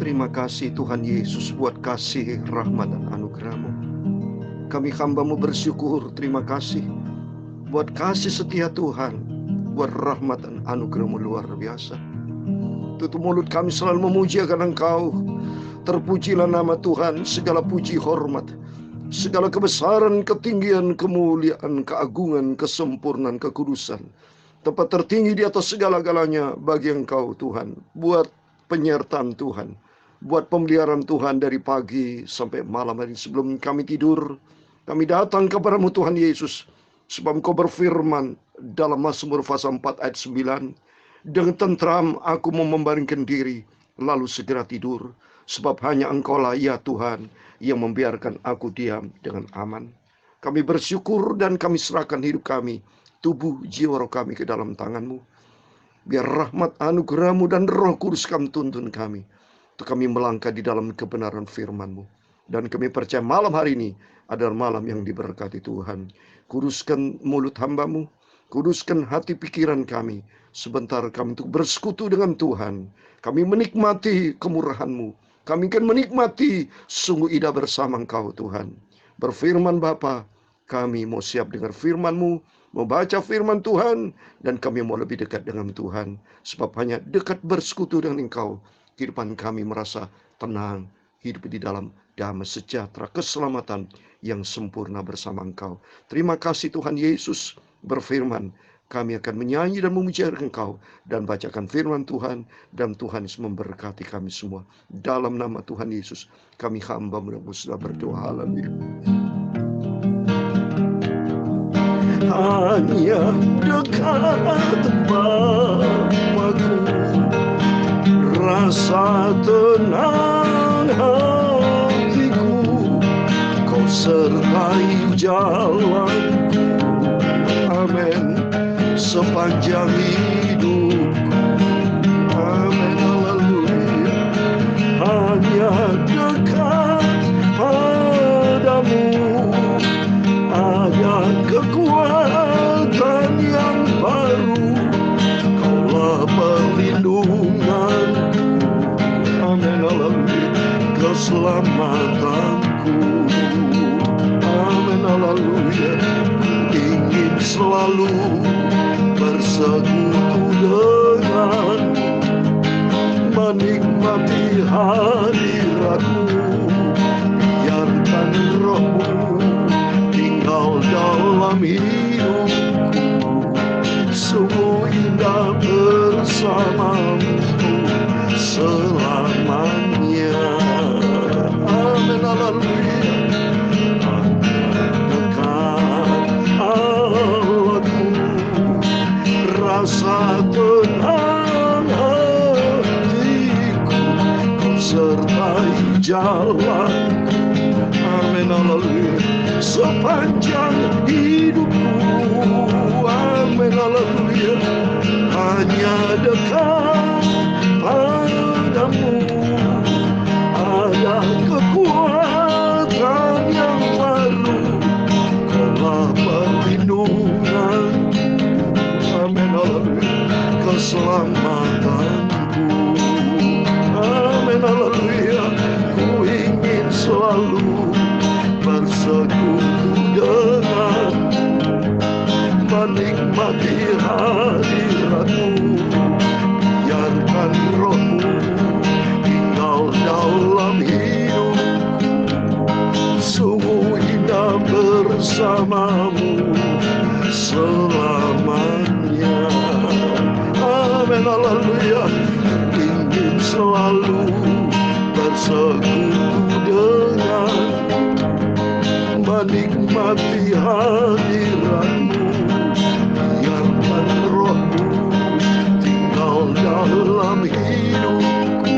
Terima kasih Tuhan Yesus buat kasih, rahmat, dan anugerah-Mu. Kami hamba-Mu bersyukur, terima kasih buat kasih setia Tuhan, buat rahmat dan anugerah-Mu luar biasa. Tutup mulut kami selalu memuji akan Engkau. Terpujilah nama Tuhan, segala puji hormat, segala kebesaran, ketinggian, kemuliaan, keagungan, kesempurnaan, kekudusan, tempat tertinggi di atas segala-galanya bagi Engkau Tuhan. Buat penyertaan Tuhan, buat pemeliharaan Tuhan dari pagi sampai malam hari. Sebelum kami tidur, kami datang kepada-Mu Tuhan Yesus, sebab Engkau berfirman dalam Mazmur pasal 4 ayat 9, dengan tentram aku mau membaringkan diri, lalu segera tidur, sebab hanya Engkau-lah ya Tuhan yang membiarkan aku diam dengan aman. Kami bersyukur dan kami serahkan hidup kami, tubuh, jiwa, roh kami ke dalam tangan-Mu. Biar rahmat, anugerah-Mu dan Roh Kudus kami tuntun kami, untuk kami melangkah di dalam kebenaran firman-Mu. Dan kami percaya malam hari ini adalah malam yang diberkati Tuhan. Kuduskan mulut hamba-Mu, kuduskan hati pikiran kami. Sebentar kami untuk bersekutu dengan Tuhan. Kami menikmati kemurahan-Mu. Kami akan menikmati sungguh indah bersama Engkau Tuhan. Berfirman Bapa, kami mau siap dengar firman-Mu, mau baca firman Tuhan, dan kami mau lebih dekat dengan Tuhan. Sebab hanya dekat bersekutu dengan Engkau, kehidupan kami merasa tenang, hidup di dalam damai sejahtera, keselamatan yang sempurna bersama Engkau. Terima kasih Tuhan Yesus berfirman, kami akan menyanyi dan memuji Engkau dan bacakan firman Tuhan, dan Tuhan Yesus memberkati kami semua. Dalam nama Tuhan Yesus kami hamba-Mu sudah berdoa. Haleluya. Hanya dekat Bapa-Ku, rasa tenang hatiku, Kau sertai jalanku. Amin. Sepanjang hidupku. Amin. Haleluya. Hanya dekat padamu ada kekuatan yang baru. Kaulah perlindunganku. Amin. Haleluya. Keselamatanku. Amin. Haleluya. Ingin selalu bersekutu denganmu, menikmati hadirat-Mu. Biarkan Roh-Mu tinggal dalam hidupku. Sungguh indah bersama-Mu selamanya. Amin. Haleluya. Rasa tenang hatiku, Kau sertai jalanku. Amin. Haleluya. Sepanjang hidupku. Amin. Haleluya. Hanya dekat padamu ada kekuatan yang baru. Kaulah perlindungan. Amin. Haleluya. Keselamatanku. Amin. Haleluya. Ku ingin selalu bersekutu denganmu, menikmati hadirat-Mu. Biarkan Roh-Mu tinggal dalam hidupku. Sungguh indah bersama-Mu selamanya. Amin. Haleluya. Ingin selalu bersekutu denganmu, menikmati hadirat-Mu. Biarkan Roh-Mu tinggal dalam hidupku.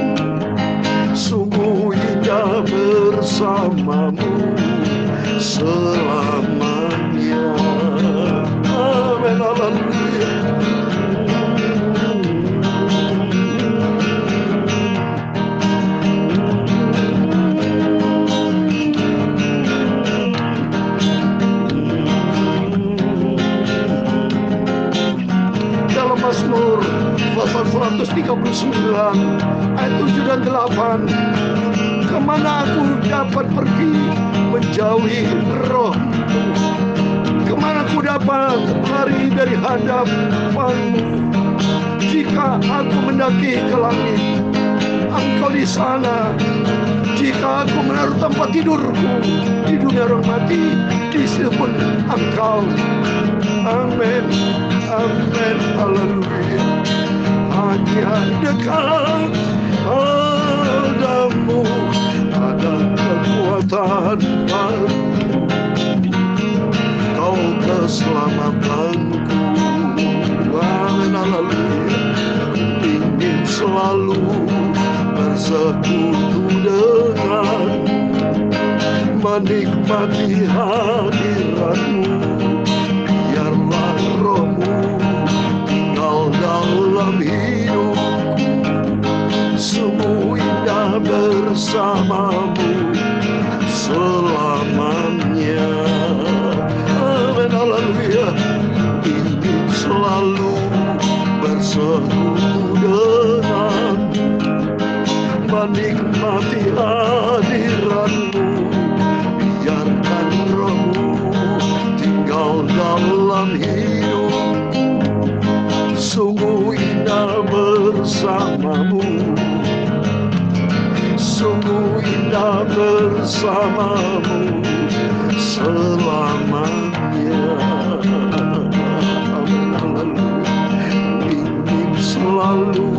Sungguh indah bersama-Mu selamanya. Amin. Haleluya. Mazmur pasal 139 ayat 7 dan 8. Kemana aku dapat pergi menjauhi roh-Mu? Kemana aku dapat lari dari hadapan-Mu? Jika aku mendaki ke langit, Engkau di sana. Jika aku menaruh tempat tidurku di dunia orang mati, di situ pun Engkau. Amin, amin, haleluya. Hanya dekat padamu ada kekuatan baru. Kau keselamatanku. Amin, haleluya. Ingin selalu bersekutu dengan, menikmati hadirat-Mu. Biarlah roh-Mu tinggal dalam hidupku. Sungguh indah bersama-Mu selamanya. Amin, haleluya. Ingin selalu bersekutu dengan, menikmati hadirat-Mu. Biarkan roh-Mu tinggal dalam hidup. Sungguh indah bersama-Mu. Sungguh indah bersama-Mu selamanya. Amin, haleluya. Ingin selalu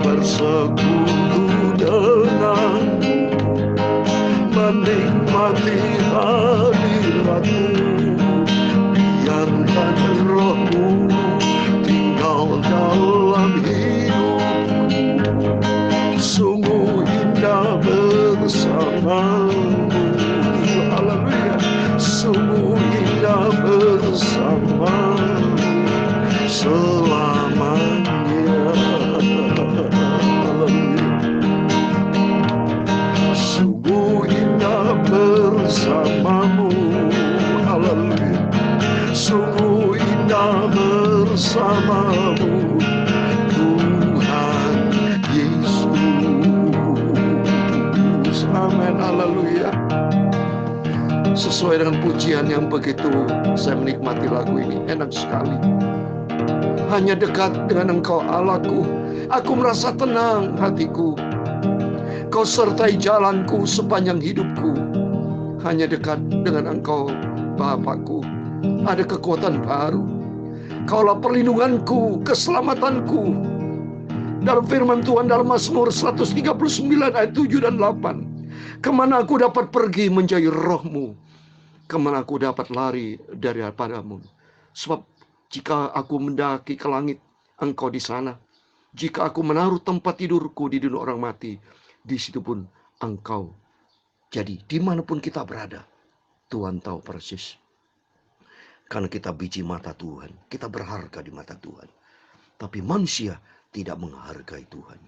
bersekutu dengan, menikmati hadirat-Mu. Biarkan roh-Mu tinggal dalam hidupku. Sungguh indah bersama-Mu. Haleluya. Sungguh indah bersama-Mu selamanya. Sungguh indah bersama-Mu. Haleluya. Sungguh indah bersama-Mu, Tuhan Yesus. Amin, haleluya. Sesuai dengan pujian yang begitu, saya menikmati lagu ini. Enak sekali. Hanya dekat dengan Engkau Allahku, aku merasa tenang hatiku. Kau sertai jalanku sepanjang hidupku. Hanya dekat dengan Engkau Bapakku, ada kekuatan baru. Kaulah perlindunganku, keselamatanku. Dalam firman Tuhan dalam Mazmur 139 ayat 7 dan 8. Kemana aku dapat pergi menjauhi roh-Mu? Kemana aku dapat lari daripada-Mu? Sebab jika aku mendaki ke langit, Engkau di sana. Jika aku menaruh tempat tidurku di dunia orang mati, di situ pun Engkau. Jadi dimanapun kita berada, Tuhan tahu persis. Karena kita biji mata Tuhan, kita berharga di mata Tuhan. Tapi manusia tidak menghargai Tuhan.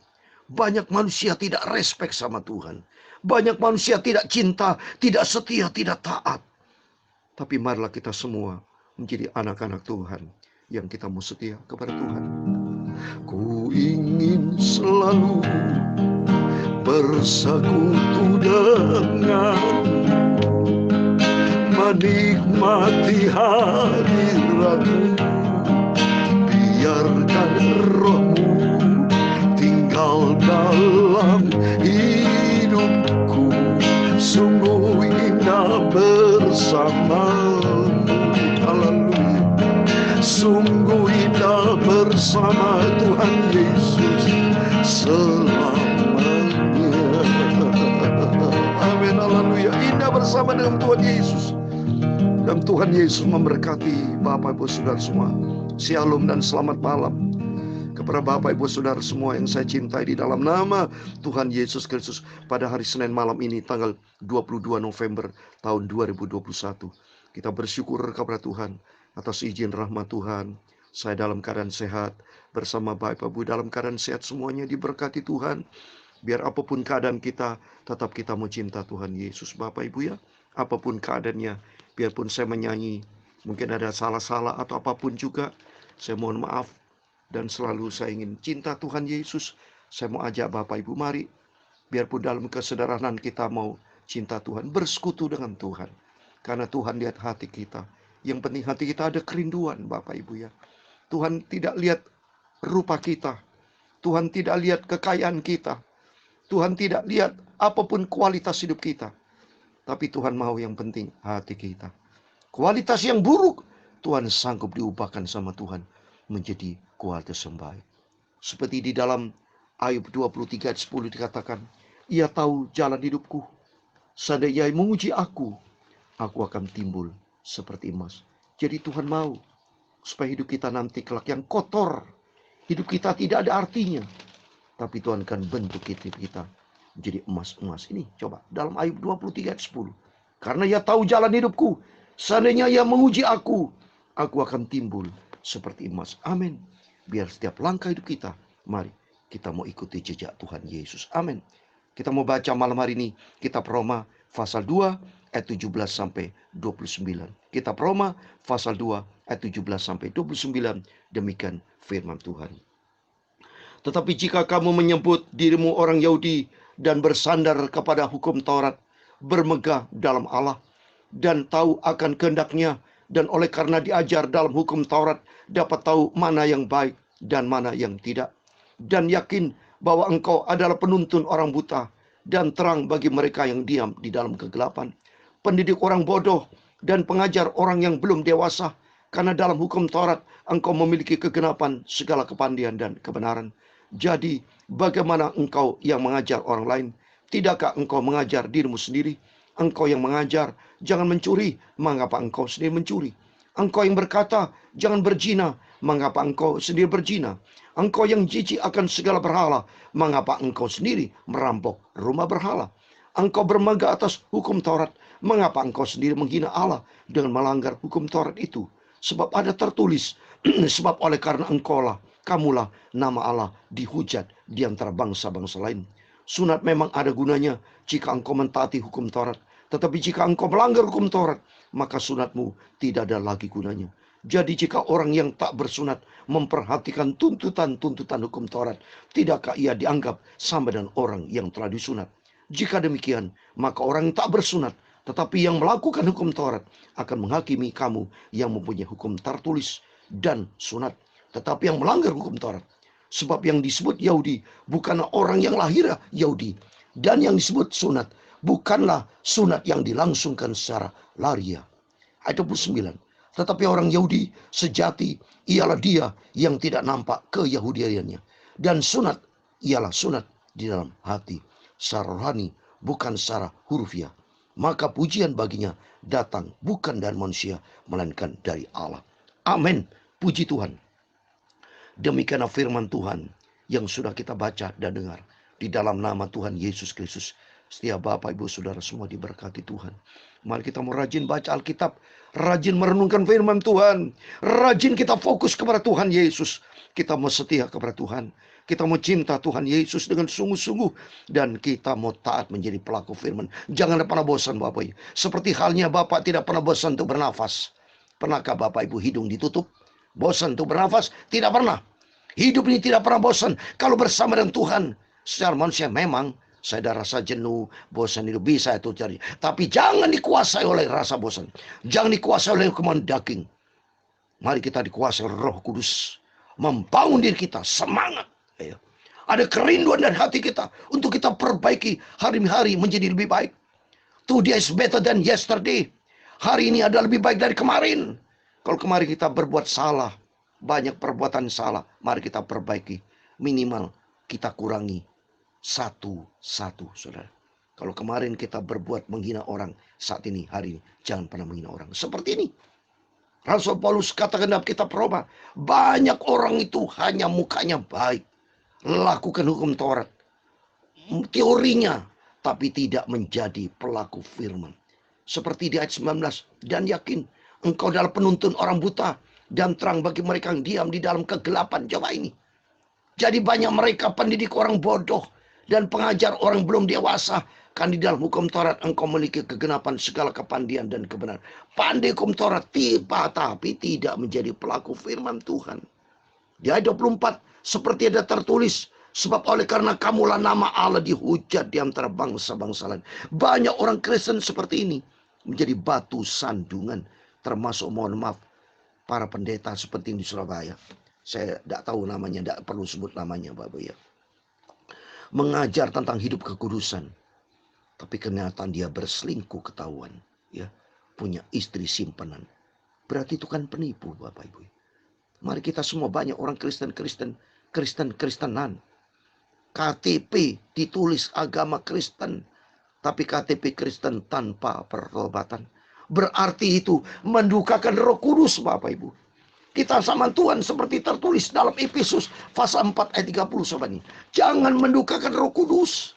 Banyak manusia tidak respek sama Tuhan. Banyak manusia tidak cinta, tidak setia, tidak taat. Tapi marilah kita semua menjadi anak-anak Tuhan yang kita mau setia kepada Tuhan. Ku ingin selalu bersekutu dengan, menikmati hadirat-Mu. Biarkan roh-Mu tinggal dalam hidupku. Sungguh indah bersama-Mu. Haleluya. Sungguh indah bersama Tuhan Yesus selamanya. Amin, haleluya. Indah bersama dengan Tuhan Yesus. Dan Tuhan Yesus memberkati Bapak Ibu Saudara semua. Shalom dan selamat malam kepada Bapak Ibu Saudara semua yang saya cintai di dalam nama Tuhan Yesus Kristus. Pada hari Senin malam ini tanggal 22 November tahun 2021, kita bersyukur kepada Tuhan atas izin rahmat Tuhan. Saya dalam keadaan sehat, bersama Bapak Ibu dalam keadaan sehat semuanya, diberkati Tuhan. Biar apapun keadaan kita, tetap kita mau cinta Tuhan Yesus Bapak Ibu ya. Apapun keadaannya, biarpun saya menyanyi mungkin ada salah-salah atau apapun juga, saya mohon maaf. Dan selalu saya ingin cinta Tuhan Yesus. Saya mau ajak Bapak Ibu, mari biarpun dalam kesederhanaan kita mau cinta Tuhan, bersekutu dengan Tuhan. Karena Tuhan lihat hati kita. Yang penting hati kita ada kerinduan, Bapak Ibu ya. Tuhan tidak lihat rupa kita. Tuhan tidak lihat kekayaan kita. Tuhan tidak lihat apapun kualitas hidup kita. Tapi Tuhan mau yang penting hati kita. Kualitas yang buruk, Tuhan sanggup diubahkan sama Tuhan menjadi kualitas yang baik. Seperti di dalam Ayub 23 ayat 10 dikatakan, Ia tahu jalan hidupku. Seandainya Ia menguji aku akan timbul seperti emas. Jadi Tuhan mau supaya hidup kita nanti kelak yang kotor. Hidup kita tidak ada artinya. Tapi Tuhan akan bentuk kita menjadi emas-emas. Ini coba dalam Ayub 23 ayat 10. Karena Ia tahu jalan hidupku. Seandainya Ia menguji aku akan timbul seperti emas. Amin. Biar setiap langkah hidup kita, mari kita mau ikuti jejak Tuhan Yesus. Amin. Kita mau baca malam hari ini kitab Roma pasal 2 ayat 17 sampai 29. Kitab Roma pasal 2 ayat 17 sampai 29. Demikian firman Tuhan. Tetapi jika kamu menyebut dirimu orang Yahudi dan bersandar kepada hukum Taurat, bermegah dalam Allah dan tahu akan kehendaknya, dan oleh karena diajar dalam hukum Taurat dapat tahu mana yang baik dan mana yang tidak, dan yakin bahwa engkau adalah penuntun orang buta dan terang bagi mereka yang diam di dalam kegelapan, pendidik orang bodoh dan pengajar orang yang belum dewasa, karena dalam hukum Taurat engkau memiliki kegenapan segala kepandian dan kebenaran. Jadi bagaimana engkau yang mengajar orang lain? Tidakkah engkau mengajar dirimu sendiri? Engkau yang mengajar, jangan mencuri, mengapa engkau sendiri mencuri? Engkau yang berkata, jangan berzina, mengapa engkau sendiri berzina? Engkau yang jijik akan segala berhala, mengapa engkau sendiri merampok rumah berhala? Engkau bermegah atas hukum Taurat, mengapa engkau sendiri menghina Allah dengan melanggar hukum Taurat itu? Sebab ada tertulis, sebab oleh karena engkaulah, kamulah nama Allah dihujat di antara bangsa-bangsa lain. Sunat memang ada gunanya jika engkau mentaati hukum Taurat. Tetapi jika engkau melanggar hukum Taurat, maka sunatmu tidak ada lagi gunanya. Jadi jika orang yang tak bersunat memperhatikan tuntutan-tuntutan hukum Taurat, tidakkah ia dianggap sama dengan orang yang telah disunat? Jika demikian, maka orang yang tak bersunat tetapi yang melakukan hukum Taurat akan menghakimi kamu yang mempunyai hukum tertulis dan sunat, tetapi yang melanggar hukum Taurat. Sebab yang disebut Yahudi bukanlah orang yang lahir Yahudi, dan yang disebut sunat bukanlah sunat yang dilangsungkan secara lahiriah. Ayat 29. Tetapi orang Yahudi sejati ialah dia yang tidak nampak keyahudiannya, dan sunat ialah sunat di dalam hati secara rohani, bukan secara hurufiah. Maka pujian baginya datang bukan dari manusia, melainkan dari Allah. Amin. Puji Tuhan. Demikianlah firman Tuhan yang sudah kita baca dan dengar. Di dalam nama Tuhan Yesus Kristus, setiap Bapak Ibu Saudara semua diberkati Tuhan. Mari kita mau rajin baca Alkitab, rajin merenungkan firman Tuhan, rajin kita fokus kepada Tuhan Yesus. Kita mau setia kepada Tuhan, kita mau cinta Tuhan Yesus dengan sungguh-sungguh, dan kita mau taat menjadi pelaku firman. Jangan pernah bosan Bapak Ibu. Seperti halnya Bapak tidak pernah bosan untuk bernafas. Pernahkah Bapak Ibu hidung ditutup? Bosan untuk bernafas? Tidak pernah. Hidup ini tidak pernah bosan kalau bersama dengan Tuhan. Secara manusia memang saya ada rasa jenuh, bosan itu bisa itu cari. Tapi jangan dikuasai oleh rasa bosan. Jangan dikuasai oleh kemauan daging. Mari kita dikuasai Roh Kudus. Membangun diri kita, semangat. Ayo. Ada kerinduan dari hati kita untuk kita perbaiki hari-hari menjadi lebih baik. Today is better than yesterday. Hari ini adalah lebih baik dari kemarin. Kalau kemarin kita berbuat salah, banyak perbuatan salah, mari kita perbaiki. Minimal kita kurangi satu-satu, saudara. Kalau kemarin kita berbuat menghina orang, saat ini, hari ini, jangan pernah menghina orang. Seperti ini. Rasul Paulus katakan dalam kitab Roma, banyak orang itu hanya mukanya baik. Lakukan hukum Taurat. Teorinya, tapi tidak menjadi pelaku firman. Seperti di ayat 19, dan yakin engkau adalah penuntun orang buta dan terang bagi mereka yang diam di dalam kegelapan. Coba ini. Jadi banyak mereka pendidik orang bodoh dan pengajar orang belum dewasa. Kan di dalam hukum Taurat engkau memiliki kegenapan segala kepandian dan kebenaran. Pandai hukum Taurat tiba tapi tidak menjadi pelaku firman Tuhan. Di ayat 24, seperti ada tertulis, sebab oleh karena kamulah nama Allah dihujat di antara bangsa-bangsa lain. Banyak orang Kristen seperti ini menjadi batu sandungan, termasuk mohon maaf para pendeta seperti di Surabaya. Saya tidak tahu namanya, tidak perlu sebut namanya Bapak ya. Mengajar tentang hidup kekudusan, tapi kenyataan dia berselingkuh ketahuan, ya, punya istri simpanan. Berarti itu kan penipu Bapak Ibu. Mari kita semua, banyak orang Kristenan. KTP ditulis agama Kristen, tapi KTP Kristen tanpa pertobatan. Berarti itu mendukakan Roh Kudus Bapak Ibu. Kita sama Tuhan seperti tertulis dalam Efesus pasal 4 ayat 30 sahabat ini. Jangan mendukakan Roh Kudus.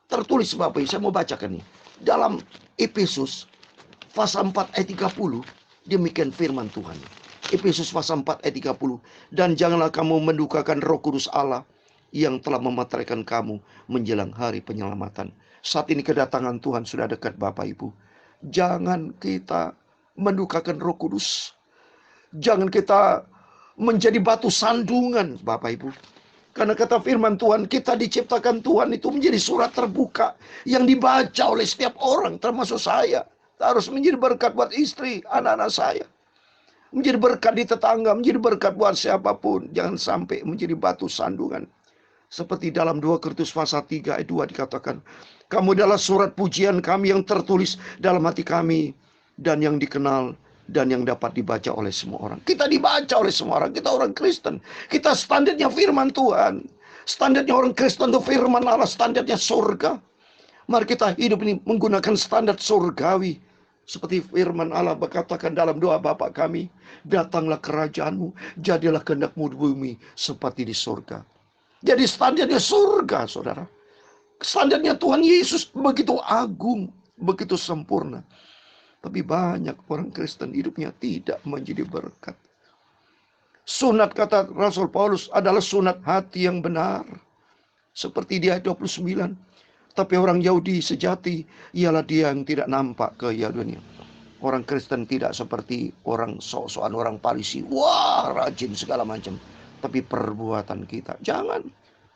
Tertulis Bapak Ibu, saya mau bacakan nih. Dalam Efesus pasal 4 ayat 30, demikian firman Tuhan. Efesus pasal 4 ayat 30. Dan janganlah kamu mendukakan Roh Kudus Allah yang telah memeteraikan kamu menjelang hari penyelamatan. Saat ini kedatangan Tuhan sudah dekat Bapak Ibu. Jangan kita mendukakan Roh Kudus. Jangan kita menjadi batu sandungan Bapak Ibu. Karena kata firman Tuhan, kita diciptakan Tuhan itu menjadi surat terbuka yang dibaca oleh setiap orang, termasuk saya. Harus menjadi berkat buat istri, anak-anak saya. Menjadi berkat di tetangga, menjadi berkat buat siapapun. Jangan sampai menjadi batu sandungan. Seperti dalam 2 Korintus pasal 3 ayat 2 dikatakan, kamu adalah surat pujian kami yang tertulis dalam hati kami, dan yang dikenal dan yang dapat dibaca oleh semua orang. Kita dibaca oleh semua orang. Kita orang Kristen. Kita standarnya firman Tuhan. Standarnya orang Kristen itu firman Allah. Standarnya surga. Mari kita hidup ini menggunakan standar surgawi. Seperti firman Allah berkatakan dalam doa Bapa kami, datanglah kerajaanmu, jadilah kehendakmu di bumi seperti di surga. Jadi standarnya surga, saudara. Standarnya Tuhan Yesus begitu agung, begitu sempurna. Tapi banyak orang Kristen hidupnya tidak menjadi berkat. Sunat, kata Rasul Paulus, adalah sunat hati yang benar. Seperti di ayat 29. Tapi orang Yahudi sejati ialah dia yang tidak nampak keyahudiannya. Orang Kristen tidak seperti orang sok-sokan, orang Farisi. Wah, rajin segala macam. Tapi perbuatan kita, jangan.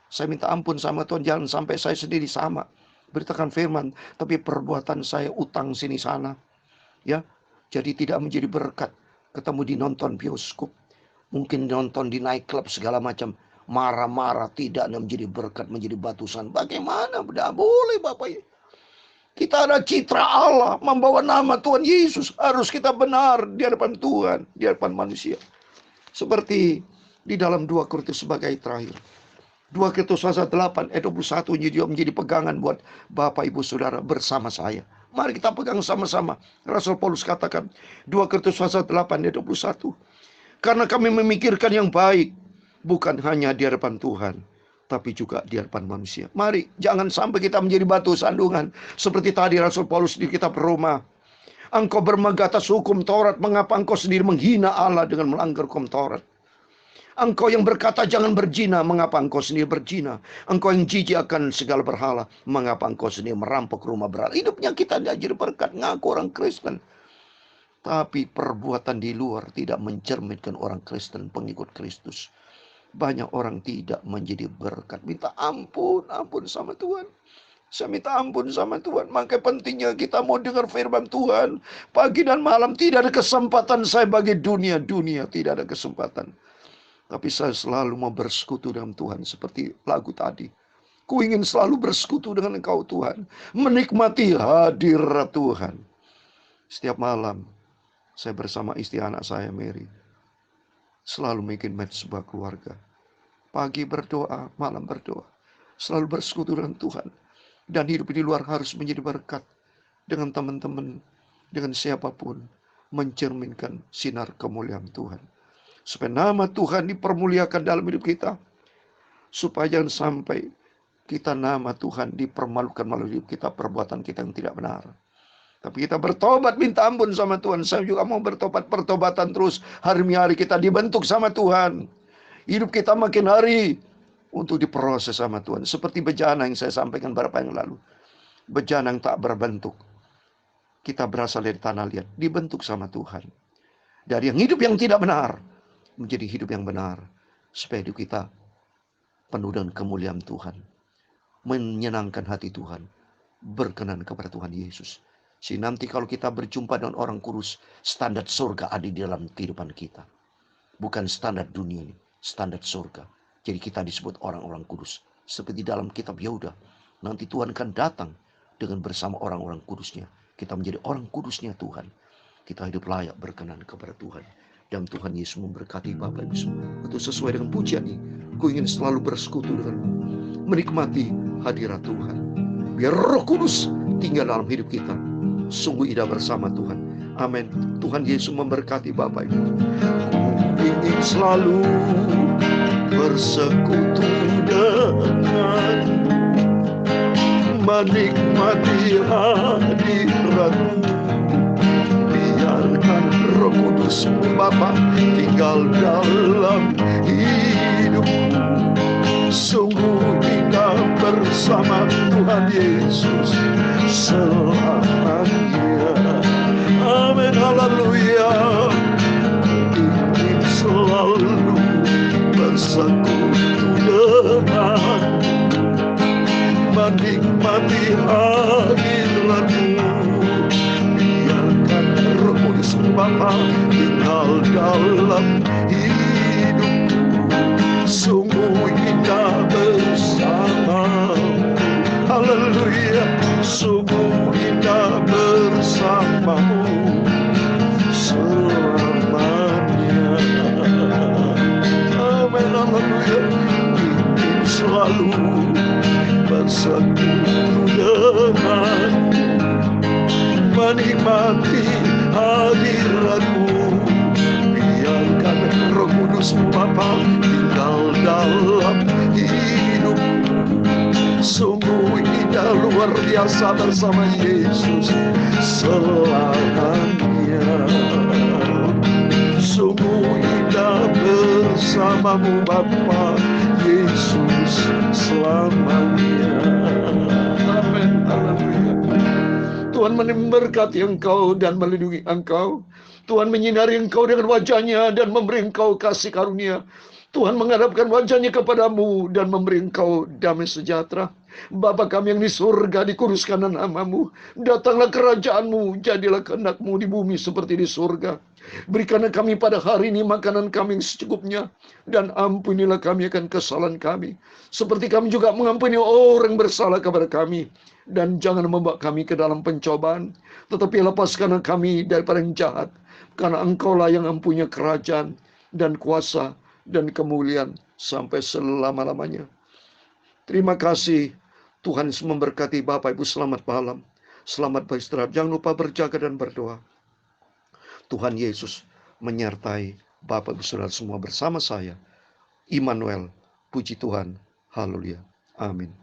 Saya minta ampun sama Tuhan, jangan sampai saya sendiri sama. Beritakan firman, tapi perbuatan saya utang sini sana. Ya, jadi tidak menjadi berkat. Ketemu di nonton bioskop, mungkin nonton di nightclub segala macam, marah-marah, tidak menjadi berkat, menjadi batusan. Bagaimana? Tidak boleh Bapak. Kita ada citra Allah, membawa nama Tuhan Yesus. Harus kita benar di hadapan Tuhan, di hadapan manusia. Seperti di dalam 2 Korintus sebagai terakhir. 2 Korintus pasal 8 ayat 21 juga menjadi pegangan buat Bapak Ibu Saudara bersama saya. Mari kita pegang sama-sama. Rasul Paulus katakan 2 Korintus pasal 8 ayat 21. Karena kami memikirkan yang baik, bukan hanya di hadapan Tuhan, tapi juga di hadapan manusia. Mari jangan sampai kita menjadi batu sandungan. Seperti tadi Rasul Paulus di kitab Roma. Engkau bermegah atas hukum Taurat, mengapa engkau sendiri menghina Allah dengan melanggar hukum Taurat? Engkau yang berkata jangan berzina, mengapa engkau sendiri berzina? Engkau yang jijik akan segala berhala, mengapa engkau sendiri merampok rumah berhala? Hidupnya kita tidak jadi berkat, ngaku orang Kristen. Tapi perbuatan di luar tidak mencerminkan orang Kristen, pengikut Kristus. Banyak orang tidak menjadi berkat. Minta ampun sama Tuhan. Saya minta ampun sama Tuhan. Maka pentingnya kita mau dengar firman Tuhan. Pagi dan malam tidak ada kesempatan saya bagi dunia. Dunia tidak ada kesempatan. Tapi saya selalu mau bersekutu dengan Tuhan. Seperti lagu tadi. Ku ingin selalu bersekutu dengan Engkau Tuhan. Menikmati hadirat Tuhan. Setiap malam saya bersama istri anak saya Mary. Selalu bikin sebuah keluarga. Pagi berdoa, malam berdoa. Selalu bersekutu dengan Tuhan. Dan hidup di luar harus menjadi berkat. Dengan teman-teman, dengan siapapun. Mencerminkan sinar kemuliaan Tuhan. Supaya nama Tuhan dipermuliakan dalam hidup kita. Supaya jangan sampai kita nama Tuhan dipermalukan melalui hidup kita, perbuatan kita yang tidak benar. Tapi kita bertobat, minta ampun sama Tuhan. Saya juga mau bertobat, pertobatan terus. Hari demi hari kita dibentuk sama Tuhan. Hidup kita makin hari untuk diproses sama Tuhan. Seperti bejana yang saya sampaikan beberapa yang lalu. Bejana yang tak berbentuk. Kita berasal dari tanah liat, dibentuk sama Tuhan. Dari yang hidup yang tidak benar, menjadi hidup yang benar. supaya hidup kita penuh dengan kemuliaan Tuhan, menyenangkan hati Tuhan, berkenan kepada Tuhan Yesus. Sehingga nanti kalau kita berjumpa dengan orang kudus, standar surga ada di dalam kehidupan kita. Bukan standar dunia ini, standar surga. Jadi kita disebut orang-orang kudus. Seperti dalam kitab Yehuda, nanti Tuhan akan datang dengan bersama orang-orang kudusnya. Kita menjadi orang kudusnya Tuhan. Kita hidup layak berkenan kepada Tuhan. Dan Tuhan Yesus memberkati Bapak Ibu semua. Untuk sesuai dengan pujian ini, ku ingin selalu bersekutu denganmu, menikmati hadirat Tuhan. Biar Roh Kudus tinggal dalam hidup kita. Sungguh indah bersama Tuhan. Amin. Tuhan Yesus memberkati Bapak Ibu. Ku ingin selalu bersekutu denganmu, menikmati hadirat-Mu. Biarkan Roh Kudus-Mu Bapa tinggal dalam hidupku. Sungguh indah bersama Tuhan Yesus selamanya. Amin, haleluya. Ingin selalu bersekutu denganmu, menikmati hadirat-Mu. Biarkan Roh Kudus Bapa tinggal dalam hidupku. Sungguh indah bersamamu. Haleluya. Sungguh indah bersamamu selamanya. Amin, haleluya. Ingin selalu bersekutu denganmu, menikmati hadirat-Mu. Biarkan Roh Kudus Bapa tinggal dalam hidupku. Sungguh indah luar biasa bersama Yesus selamanya. Sungguh indah bersama-Mu Bapa Yesus selamanya. Amin. Haleluya. Tuhan memberkati engkau dan melindungi engkau. Tuhan menyinari engkau dengan wajah-Nya dan memberi engkau kasih karunia. Tuhan menghadapkan wajah-Nya kepadamu dan memberi engkau damai sejahtera. Bapa kami yang di surga, dikuduskanlah nama-Mu. Datanglah kerajaan-Mu, jadilah kehendak-Mu di bumi seperti di surga. Berikanlah kami pada hari ini makanan kami yang secukupnya, dan ampunilah kami akan kesalahan kami, seperti kami juga mengampuni orang bersalah kepada kami. Dan jangan membawa kami ke dalam pencobaan, tetapi lepaskanlah kami daripada yang jahat, karena Engkaulah yang mempunyai kerajaan dan kuasa dan kemuliaan sampai selama-lamanya. Terima kasih. Tuhan Yesus memberkati Bapak Ibu. Selamat malam, selamat beristirahat. Jangan lupa berjaga dan berdoa. Tuhan Yesus menyertai Bapak Ibu Saudara semua bersama saya, Immanuel. Puji Tuhan. Haleluya. Amin.